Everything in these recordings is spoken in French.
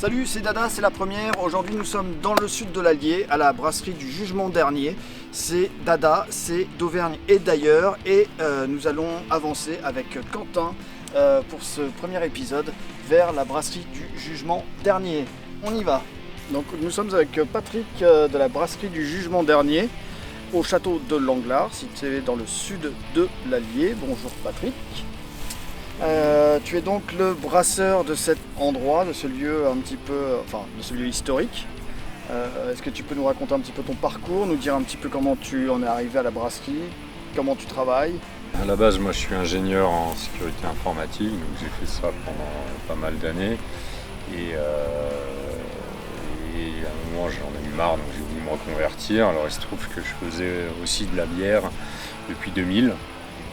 Salut, c'est Dada, c'est la première. Aujourd'hui, nous sommes dans le sud de l'Allier, à la brasserie du Jugement Dernier. C'est Dada, c'est d'Auvergne et d'ailleurs. Et nous allons avancer avec Quentin pour ce premier épisode vers la brasserie du Jugement Dernier. On y va. Donc, nous sommes avec Patrick de la brasserie du Jugement Dernier au château de Langlard, situé dans le sud de l'Allier. Bonjour Patrick. Tu es donc le brasseur de cet endroit, de ce lieu un petit peu, de ce lieu historique. Est-ce que tu peux nous raconter un petit peu ton parcours, nous dire un petit peu comment tu en es arrivé à la brasserie, comment tu travailles? À la base, moi je suis ingénieur en sécurité informatique, donc j'ai fait ça pendant pas mal d'années. Et à un moment j'en ai eu marre, donc j'ai voulu me reconvertir. Alors il se trouve que je faisais aussi de la bière depuis 2000.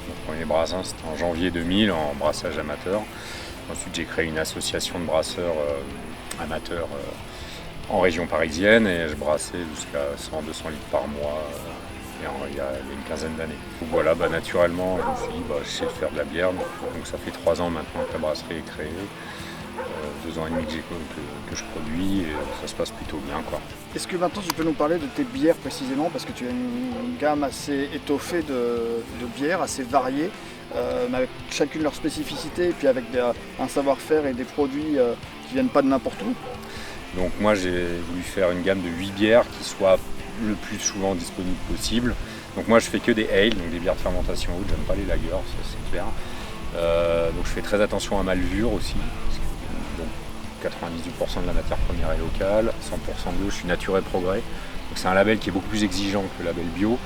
Mon premier brassin c'était en janvier 2000 en brassage amateur. Ensuite j'ai créé une association de brasseurs amateurs en région parisienne et je brassais jusqu'à 100-200 litres par mois il y a une quinzaine d'années. Donc voilà, naturellement je me suis dit je sais faire de la bière, donc ça fait 3 ans maintenant que la brasserie est créée. 2 ans et demi que je produis et ça se passe plutôt bien, quoi. Est-ce que maintenant tu peux nous parler de tes bières précisément, parce que tu as une gamme assez étoffée de bières, assez variées, mais avec chacune leur spécificité et puis avec un savoir-faire et des produits qui viennent pas de n'importe où. Donc moi j'ai voulu faire une gamme de 8 bières qui soient le plus souvent disponibles possible. Donc moi je fais que des ale, donc des bières de fermentation haute, j'aime pas les lagers, ça c'est clair. Donc je fais très attention à ma levure aussi. 98% de la matière première est locale, 100% d'eau, je suis Nature et Progrès. Donc c'est un label qui est beaucoup plus exigeant que le label bio.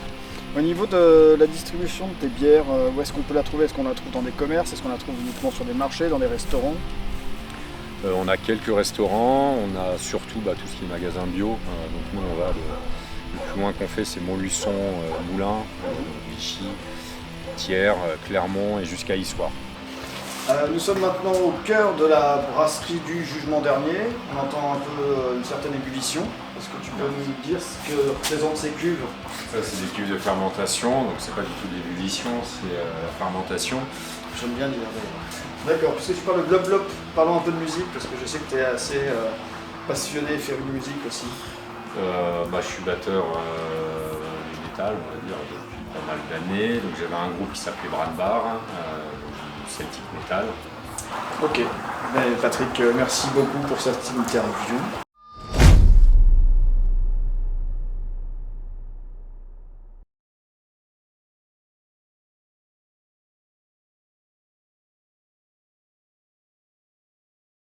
Au niveau de la distribution de tes bières, où est-ce qu'on peut la trouver? Est-ce qu'on la trouve dans des commerces? Est-ce qu'on la trouve uniquement sur des marchés, dans des restaurants? On a quelques restaurants, on a surtout tout ce qui est magasin bio. Donc nous on va le plus loin qu'on fait c'est Montluçon, Moulins, Vichy, Thiers, Clermont et jusqu'à Issoire. Nous sommes maintenant au cœur de la brasserie du Jugement Dernier. On entend un peu une certaine ébullition. Est-ce que tu peux nous dire ce que représentent ces cuves? Ça c'est des cuves de fermentation, donc c'est pas du tout de l'ébullition, c'est la fermentation. J'aime bien dire. D'accord, puisque tu parles de bloc, parlons un peu de musique, parce que je sais que tu es assez passionné et féru de musique aussi. Je suis batteur du métal, on va dire, depuis pas mal d'années. Donc j'avais un groupe qui s'appelait Brandbar. Celtic Metal. Ok, Patrick, merci beaucoup pour cette interview.